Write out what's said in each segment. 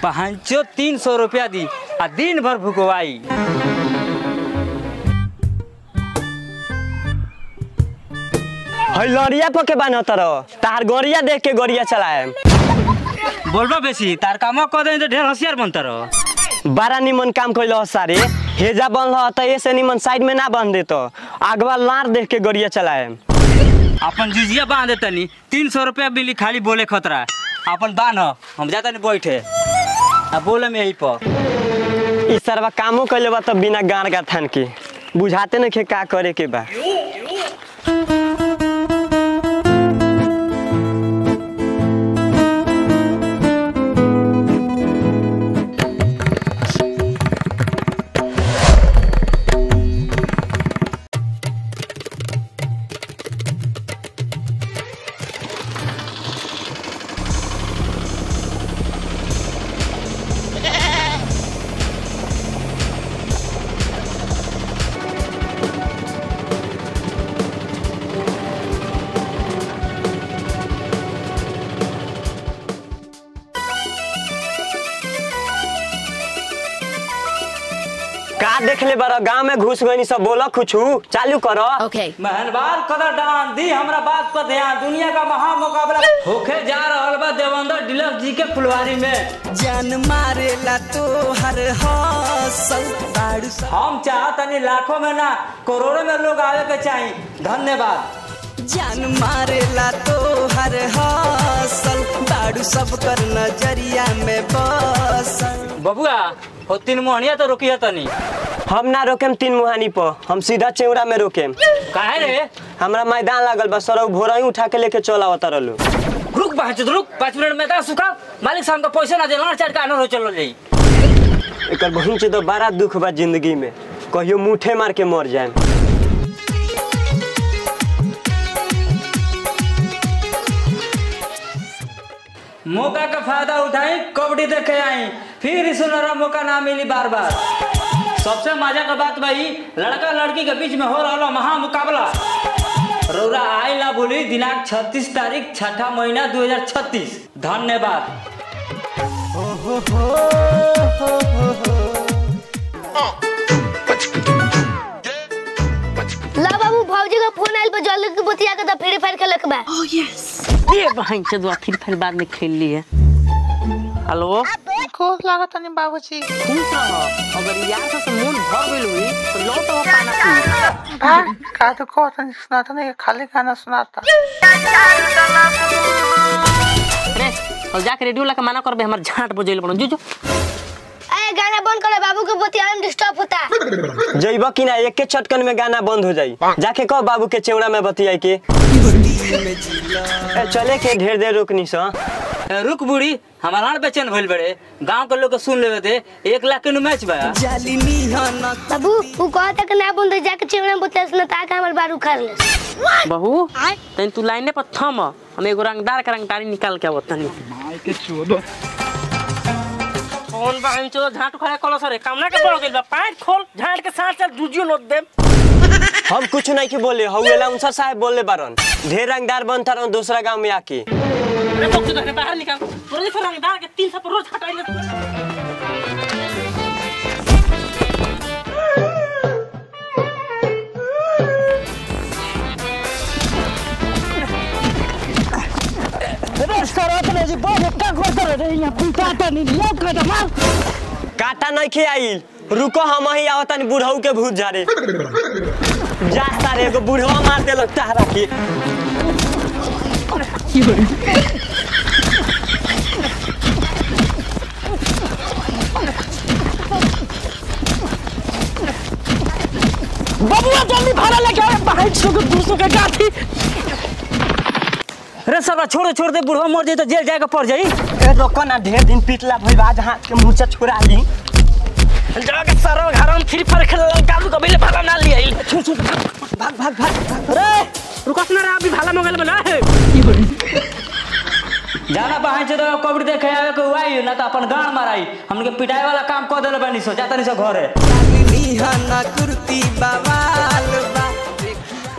बहनचो 300 रुपया दी आ दिन भर भुकवाई। लड़िया पके बान्ह तार गोरिया देख के गोरिया चलाए। बोलबा बेसी तार काम कह दे ढेर होशियार बनता रहो। बड़ा निमन काम कैल सारे हेजा बन तो ऐसे निमन साइड में ना बन दे तो आगवा लार देख के गोरिया चलाए। अपन जिजिया बांध देतनी 300 रुपया मिली खाली बोले खतरा। अपन बांध हम जाता नहीं बैठे अब बोले में यही पर इस सरवा कामों कैले बा तो बिना गाड़ का थान के बुझाते न के का करे के बा। का देख ले बड़ा गांव में घुस गई सब बोला कुछ चालू करो। मेहरबान कदर डांस दी हमरा बात पर ध्यान। दुनिया का महा मुकाबला होके जा रहल बा देवेंद्र डीलक्स जी के फुलवारी में। जान मारेला तो हर हौसल हम चाहतनी लाखों में ना करोड़ों में लोग आवे के चाहिए। धन्यवाद। जान मारेला तो हर हौसल बाड़ू सब कर नजरिया में बसल। बबुआ हो 3 मोहनिया तो रोकी तनी। हम ना रोकेम 3 मुहानी पर हम सीधा चेवड़ा में रोकेम। काहे रे? हमरा मैदान लागल बस सर भोरा ही उठा के लेके चल आवत रहलो। रुक बाहर रुक 5 मिनट में ता सुखा मालिक साहब का पैसा ना देना चार का न चल जाई। एकर बहिन से तो बड़ा दुख बा जिंदगी में कहियो मुठे मार के मर जाए। मौका का फायदा उठाई कबड्डी देखे आई फिर इस मौका ना मिली बार बार। सबसे मजा का बात भाई लड़का लड़की के बीच में हो रहा महा मुकाबला। रौरा आई ला बोली दिनांक 36 तारीख 6ठा महीना 2036। धन्यवाद। ला बाबू भौजी का फोन आइल पर जल्दी के बतिया के फ्री फायर खेले के बा। ओह यस ये बहन से दो फ्री फायर बाद में खेल ली है। हेलो को लागत नहीं बाबूजी खुश रहो अगर यार से मूड भर गइल हुई तो लौट वो पाना पी। हां का तो को नहीं सुनाता नहीं खाली गाना सुनाता। रे और जाके रेडियो ला के माना करबे हमर झाट बजेल बनो जो ए गाना बंद कर बाबू के बतिया में डिस्टर्ब होता। जइबा कि ना एक के चटकन में गाना बंद हो जाई। जाके कह बाबू के चेवड़ा में बतियाई के चले के ढेर देर रुकनी सा। रुक बूढ़ी हमारा बेचैन भइल बड़े गांव के लोग सुन लेवे थे 1 लाख के मैच बा। बाबू वो कहता कि ना बंद जाके चेवड़ा में बतिया सुना ताकि हमर बार उखाड़ ले। बहू तन तू लाइने पर थम हम एगो रंगदार का रंगदारी निकाल के आवतनी। माई के चोदो कौन बहन चो झाट खड़ा कलो सरे कामना के पड़ गइल बा पैंट खोल झाट के साथ साथ दूजियो लोद दे। हम कुछ नहीं की बोले हवेला उनसा साहब बोले बारन ढेर रंगदार बनता रहो दूसरा गांव में आके। अरे बक्सो धरे बाहर निकाल तोरे जैसा रंगदार के 300 पर रोज हटाइले। अरे सरत ने जी बहुत का कर रे यहां पिटाता नहीं लोग का मार काटा नहीं खे आई रुको हम ही आवतन बुढ़ऊ के भूत झारे जा सारे एगो बुढ़वा मार देलो तारा के। बबुआ जल्दी भाड़ा लेके आ 250 के 200 के गाठी। अरे सब छोड़ दे बुढ़वा मर जाए तो जेल जाएगा पड़ जाई। ए रोको ना ढेर दिन पिटला भइल आज हाथ के मुंह से छुरा ली जाके सारा घर में फ्री फायर खेल काबू कबीले भाला ना लिया भाग भाग भाग। अरे रुको ना रे अभी भाला मंगल बना है जाना बहन से तो कबड्डी देखे आवे के हुआई ना तो अपन गांड माराई हमके पिटाई वाला काम कर देले बनी सो जाता नहीं सो घरे।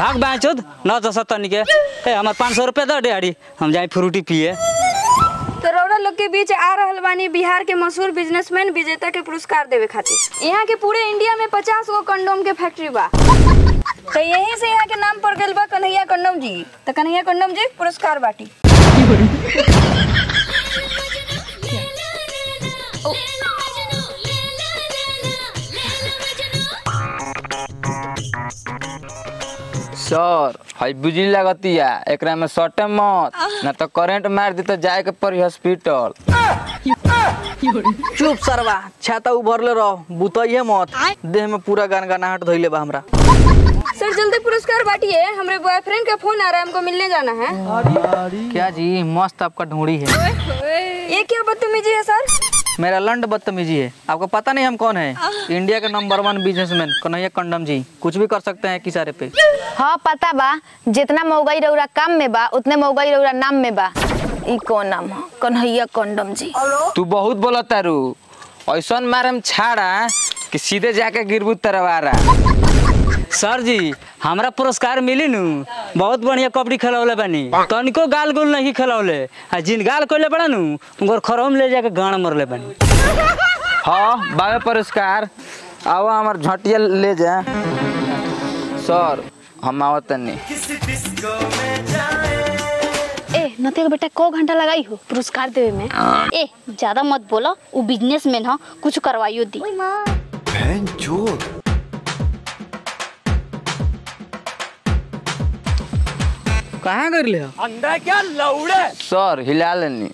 भाग बाँचोद न जस तनी के ए हमार 500 रुपया दे डेहाड़ी हम जाए फ्रूटी पिए। तो रौरा लोग के बीच आ रहल बानी बिहार के मशहूर बिजनेसमैन विजेता के पुरस्कार देवे खातिर। यहाँ के पूरे इंडिया में 50 गो कंडोम के फैक्ट्री बा, तो यही से यहाँ के नाम पड़ गइल बा कन्हैया कंडोम जी। तो कन्हैया कंडोम जी पुरस्कार बाटी। सर हई बिजली लगतिया एकरा में सटे मत ना तो करंट मार दी तो जाए के पड़ी हॉस्पिटल। चुप सरवा छाता उभरले रहो बुतइए मत देह में पूरा गनगनाहट धइले बा हमरा। सर जल्दी पुरस्कार बांटिए, हमरे बॉयफ्रेंड का फोन आ रहा है, हमको मिलने जाना है। क्या जी मस्त आपका ढूंढी है। ये क्या बदतमीजी है सर? मेरा लंड बदतमीजी है। आपको पता नहीं हम कौन है? इंडिया के नंबर 1 बिजनेसमैन कन्हैया कंडम जी। कुछ भी कर सकते हैं किसारे पे। हाँ पता बा, जितना मौगाई रौरा काम में बा उतने मौगाई रौरा नाम में बा। ई कौन नाम है? कन्हैया कंडम जी। तू बहुत बोला तारू, ऐसा मारम छाड़ा कि सीधे जाके गिरबू तरवारा। सर जी हमरा पुरस्कार मिली नु, बहुत बढ़िया कबड्डी खेलौले बानी, तनिको गाल गोल नहीं खेलौले। आ जिन गाल कोले बड़ा नु उनकर खरम ले जाके गाड़ मरले बानी। हाँ बाबे पुरस्कार आओ हमार झटिया ले जा। सर हम आवत नहीं। ए नते बेटा को घंटा लगाई हो पुरस्कार देवे में? ए ज्यादा मत बोलो, वो बिजनेसमैन हो, कुछ करवाइयो दी। कहाँ कर ले अंडा क्या लौड़े? सर हिला लेनी।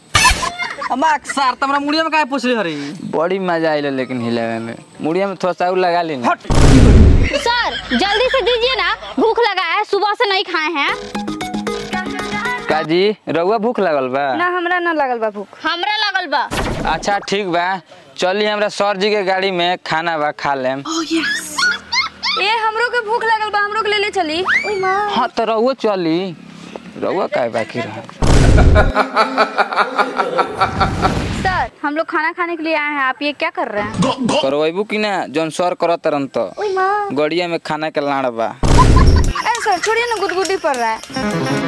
अब अक्सर तमरा मुड़िया में काहे पूछ ले हरी? बड़ी मजा आइल लेकिन हिलावे में। मुड़िया में थोड़ा सा और लगा लेनी। सर जल्दी से दीजिए ना, भूख लगा है, सुबह से नहीं खाए हैं। काजी रउआ भूख लगल बा? ना हमरा ना लगल बा भूख। हमरा लगल बा। अच्छा ठीक बा, चलिए हमरा सर जी के गाड़ी में खाना बा खा लेम। ए हमरो के भूख लगल बा, हमरो के ले ले चली। ओई मां। हाँ तो रउआ चली, रउआ काहे बाकी रहा? सर हम लोग खाना खाने के लिए आए हैं, आप ये क्या कर रहे हैं? करवाइबू कि ना जौन सर करत तरन तो। ओई मां। गड़िया में खाना के लाड़ बा। ए सर छोड़िए ना, गुदगुदी पड़ रहा है।